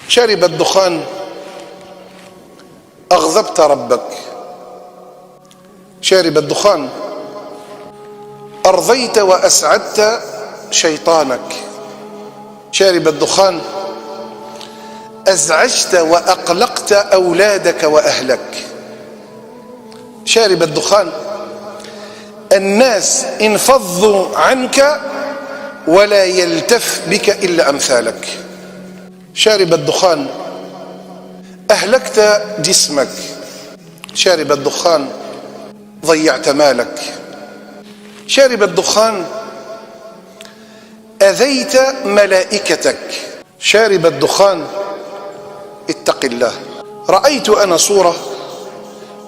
شارب الدخان أغضبت ربك، شارب الدخان أرضيت وأسعدت شيطانك، شارب الدخان أزعجت وأقلقت أولادك وأهلك، شارب الدخان الناس انفضوا عنك ولا يلتف بك إلا أمثالك، شارب الدخان أهلكت جسمك، شارب الدخان ضيعت مالك، شارب الدخان أذيت ملائكتك، شارب الدخان اتق الله. رأيت أنا صورة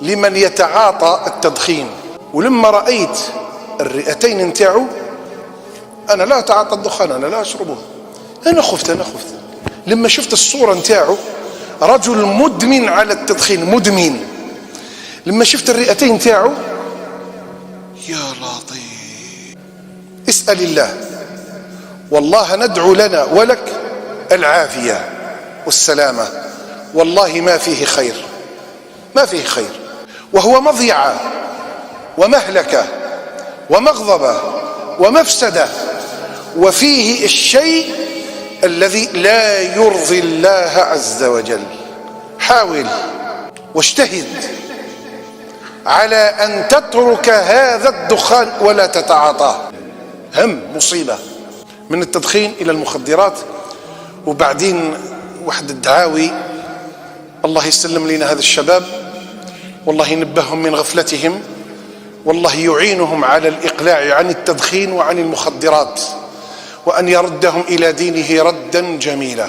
لمن يتعاطى التدخين، ولما رأيت الرئتين نتاعو، أنا لا أتعاطى الدخان، أنا لا أشربه، أنا خفت لما شفت الصورة نتاعو، رجل مدمن على التدخين، مدمن. لما شفت الرئتين نتاعو، يا لطيف، اسأل الله، والله ندعو لنا ولك العافية والسلامة، والله ما فيه خير، ما فيه خير، وهو مضيعة ومهلكة ومغضبة ومفسدة، وفيه الشيء الذي لا يرضي الله عز وجل. حاول واجتهد على أن تترك هذا الدخان ولا تتعاطاه. مصيبة من التدخين إلى المخدرات، وبعدين واحد الدعاوي، الله يسلم لنا هذا الشباب، والله ينبههم من غفلتهم، والله يعينهم على الإقلاع عن التدخين وعن المخدرات، وأن يردهم إلى دينه ردا جميلا.